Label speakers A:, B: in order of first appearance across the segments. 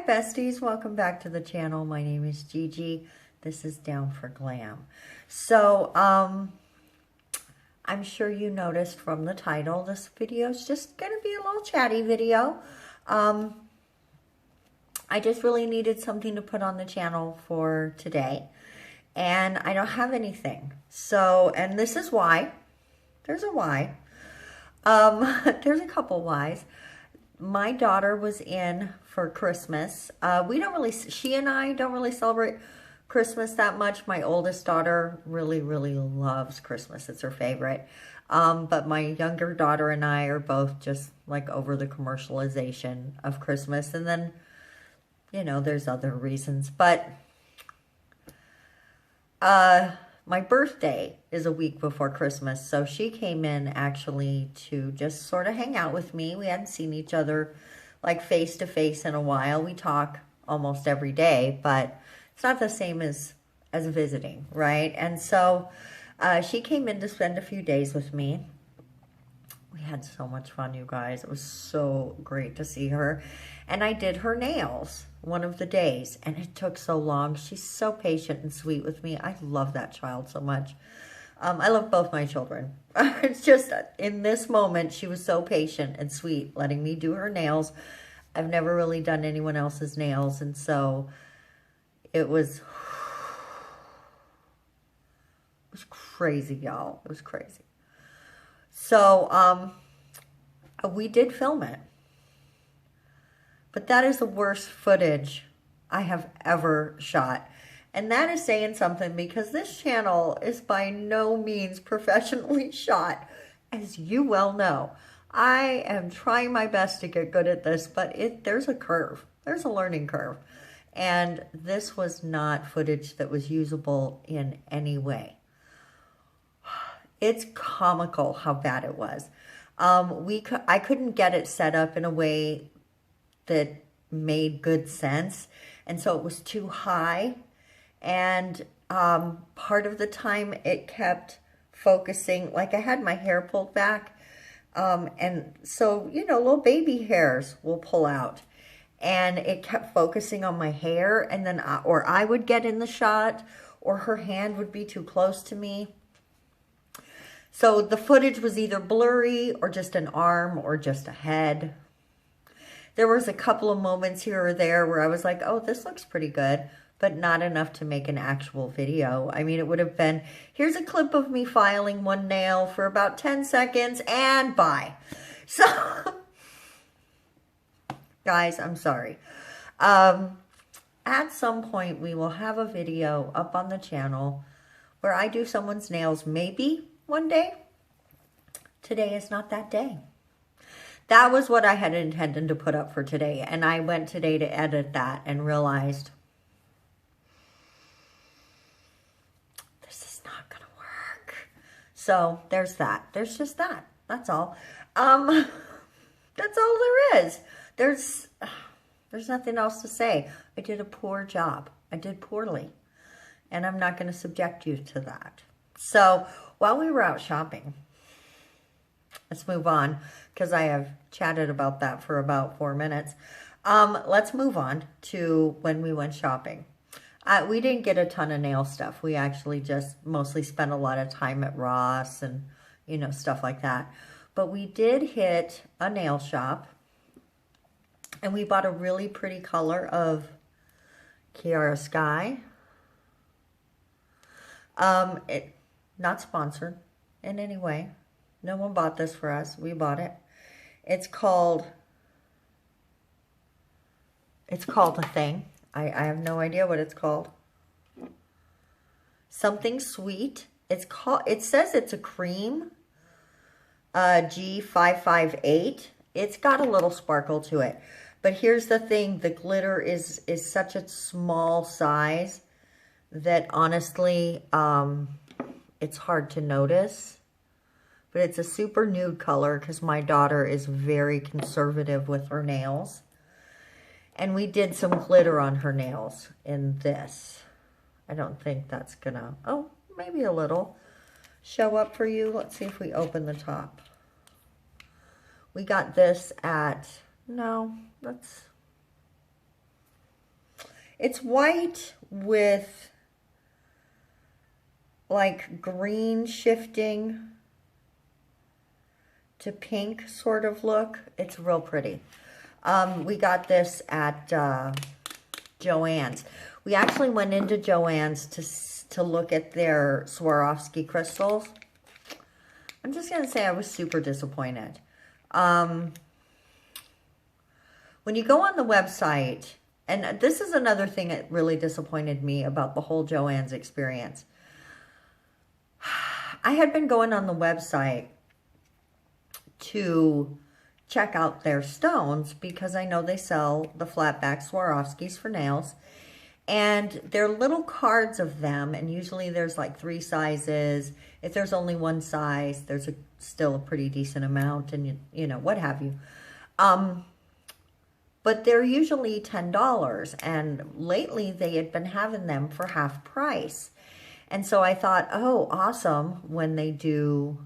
A: besties, welcome back to the channel. My name is Gigi. This is Down for Glam. So, I'm sure you noticed from the title, this video is just going to be a little chatty video. I just really needed something to put on the channel for today, and I don't have anything. So, and this is why. There's a why. There's a couple whys. My daughter was in for Christmas. She and I don't really celebrate Christmas that much. My oldest daughter really, really loves Christmas. It's her favorite. But my younger daughter and I are both just like over the commercialization of Christmas. And then, you know, there's other reasons. But my birthday is a week before Christmas, so she came in actually to just sort of hang out with me. We hadn't seen each other like face to face in a while. We talk almost every day, but it's not the same as visiting, right? And so she came in to spend a few days with me. We had so much fun, you guys. It was so great to see her. And I did her nails one of the days, and it took so long. She's so patient and sweet with me. I love that child so much. I love both my children. It's just in this moment, she was so patient and sweet, letting me do her nails. I've never really done anyone else's nails, and so it was crazy, y'all. It was crazy. So, we did film it. But that is the worst footage I have ever shot. And that is saying something, because this channel is by no means professionally shot, as you well know. I am trying my best to get good at this, but there's a curve. There's a learning curve. And this was not footage that was usable in any way. It's comical how bad it was. I couldn't get it set up in a way that made good sense, and so it was too high, and part of the time it kept focusing, like I had my hair pulled back, and so, you know, little baby hairs will pull out, and it kept focusing on my hair, and then or I would get in the shot, or her hand would be too close to me. So the footage was either blurry or just an arm or just a head. There was a couple of moments here or there where I was like, oh, this looks pretty good, but not enough to make an actual video. I mean, it would have been, here's a clip of me filing one nail for about 10 seconds and bye. So, guys, I'm sorry. At some point, we will have a video up on the channel where I do someone's nails, maybe one day. Today is not that day. That was what I had intended to put up for today. And I went today to edit that and realized this is not going to work. So there's that. There's just that. That's all. That's all there is. There's nothing else to say. I did a poor job. I did poorly. And I'm not going to subject you to that. So while we were out shopping, let's move on, because I have chatted about that for about 4 minutes. Let's move on to when we went shopping. We didn't get a ton of nail stuff. We actually just mostly spent a lot of time at Ross and, you know, stuff like that. But we did hit a nail shop, and we bought a really pretty color of Kiara Sky. Not sponsored in any way. No one bought this for us. We bought it. It's called a thing. I have no idea what it's called. Something sweet. It says it's a cream. G558. It's got a little sparkle to it. But here's the thing. The glitter is such a small size that honestly, it's hard to notice. But it's a super nude color because my daughter is very conservative with her nails. And we did some glitter on her nails in this. I don't think that's gonna, oh, maybe a little, show up for you. Let's see if we open the top. We got this at, no, that's, It's white with like green shifting to pink sort of look. It's real pretty. We got this at Joann's. We actually went into Joann's to look at their Swarovski crystals. I'm just going to say I was super disappointed. When you go on the website, and this is another thing that really disappointed me about the whole Joann's experience. I had been going on the website to check out their stones because I know they sell the flat back Swarovskis for nails. And there are little cards of them, and usually there's like 3 sizes. If there's only one size, there's still a pretty decent amount, and you know, what have you. But they're usually $10, and lately they had been having them for half price. And so I thought, oh, awesome, when they do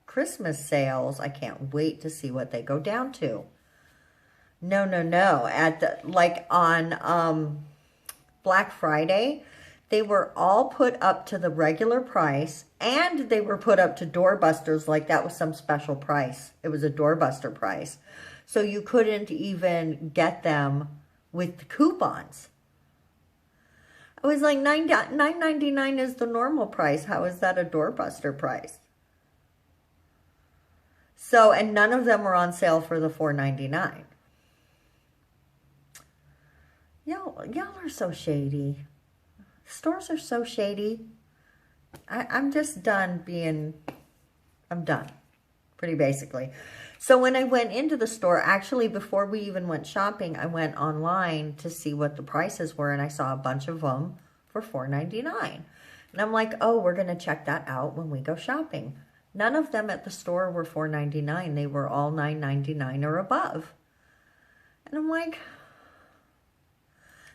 A: Christmas sales, I can't wait to see what they go down to. No. On Black Friday, they were all put up to the regular price, and they were put up to doorbusters like that was some special price. It was a doorbuster price. So you couldn't even get them with the coupons. I was like, $9.99 is the normal price. How is that a doorbuster price? So, and none of them were on sale for the $4.99. Y'all are so shady. Stores are so shady. I'm just done being, I'm done, pretty basically. So when I went into the store, actually before we even went shopping, I went online to see what the prices were, and I saw a bunch of them for $4.99. And I'm like, oh, we're going to check that out when we go shopping. None of them at the store were $4.99. They were all $9.99 or above. And I'm like,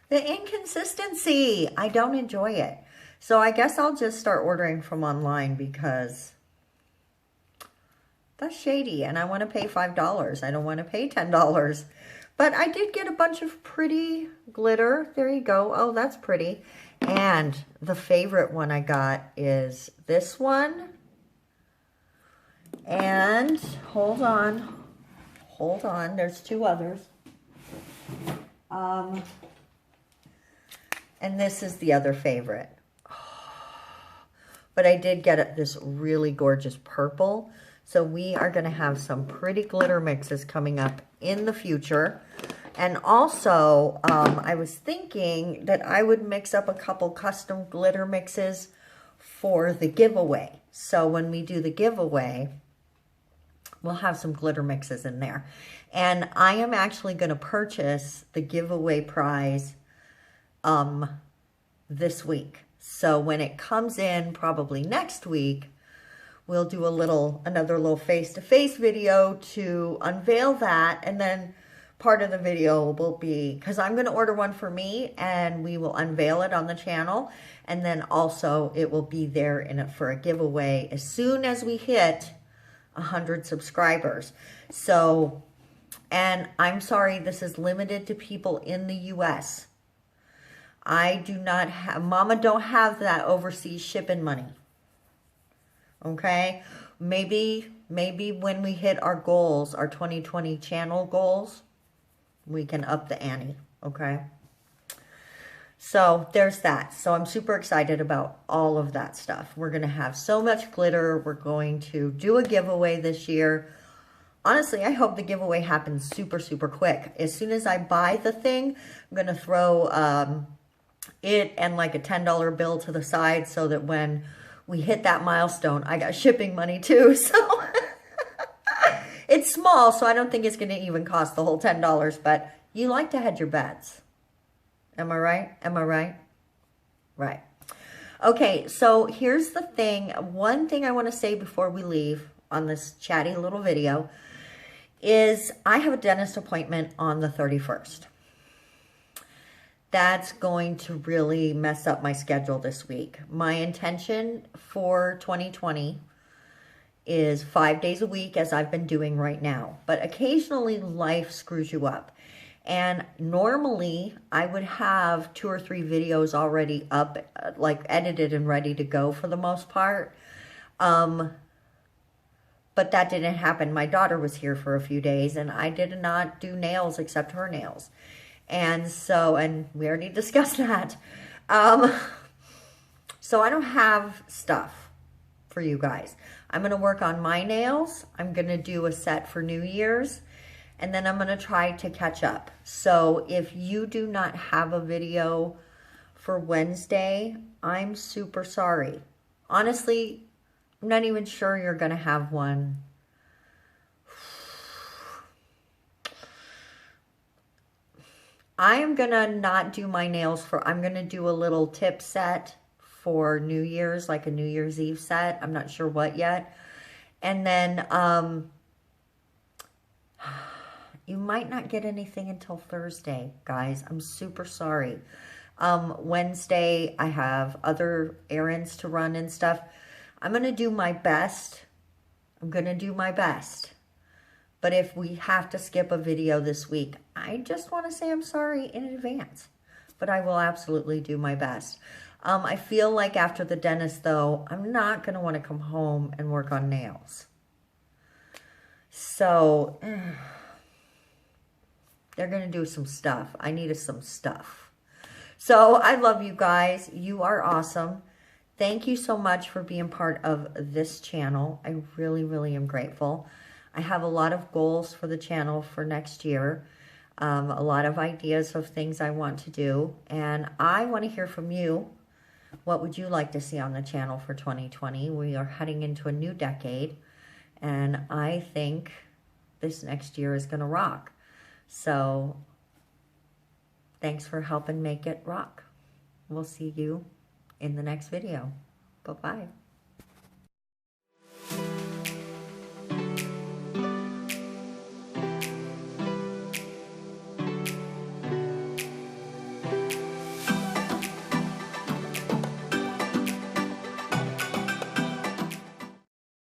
A: the inconsistency, I don't enjoy it. So I guess I'll just start ordering from online because that's shady, and I want to pay $5. I don't want to pay $10. But I did get a bunch of pretty glitter. There you go. Oh, that's pretty. And the favorite one I got is this one. And hold on. There's 2 others. And this is the other favorite. But I did get this really gorgeous purple. So we are going to have some pretty glitter mixes coming up in the future. And also, I was thinking that I would mix up a couple custom glitter mixes for the giveaway. So when we do the giveaway, we'll have some glitter mixes in there. And I am actually going to purchase the giveaway prize this week. So when it comes in, probably next week, we'll do another little face-to-face video to unveil that. And then part of the video will be, because I'm going to order one for me, and we will unveil it on the channel. And then also it will be there for a giveaway as soon as we hit 100 subscribers. So, and I'm sorry, this is limited to people in the US. I do not have, Mama don't have that overseas shipping money. Okay? Maybe when we hit our goals, our 2020 channel goals, we can up the ante. Okay? So there's that. So I'm super excited about all of that stuff. We're going to have so much glitter. We're going to do a giveaway this year. Honestly, I hope the giveaway happens super, super quick. As soon as I buy the thing, I'm going to throw it and like a $10 bill to the side so that when we hit that milestone, I got shipping money too. So it's small, so I don't think it's going to even cost the whole $10, but you like to hedge your bets. Am I right? Am I right? Right. Okay, so here's the thing. One thing I want to say before we leave on this chatty little video is I have a dentist appointment on the 31st. That's going to really mess up my schedule this week. My intention for 2020 is 5 days a week, as I've been doing right now. But occasionally life screws you up. And normally I would have 2 or 3 videos already up, like edited and ready to go for the most part. But that didn't happen. My daughter was here for a few days and I did not do nails except her nails. And so, and we already discussed that. So I don't have stuff for you guys. I'm going to work on my nails. I'm going to do a set for New Year's. And then I'm going to try to catch up. So if you do not have a video for Wednesday, I'm super sorry. Honestly, I'm not even sure you're going to have one. I am going to not do my nails for, I'm going to do a little tip set for New Year's, like a New Year's Eve set. I'm not sure what yet. And then, you might not get anything until Thursday, guys. I'm super sorry. Wednesday, I have other errands to run and stuff. I'm going to do my best. I'm going to do my best. But if we have to skip a video this week, I just want to say I'm sorry in advance. But I will absolutely do my best. I feel like after the dentist, though, I'm not going to want to come home and work on nails. So, they're going to do some stuff. I needed some stuff. So, I love you guys. You are awesome. Thank you so much for being part of this channel. I really, really am grateful. I have a lot of goals for the channel for next year. A lot of ideas of things I want to do. And I want to hear from you. What would you like to see on the channel for 2020? We are heading into a new decade. And I think this next year is going to rock. So, thanks for helping make it rock. We'll see you in the next video. Bye-bye.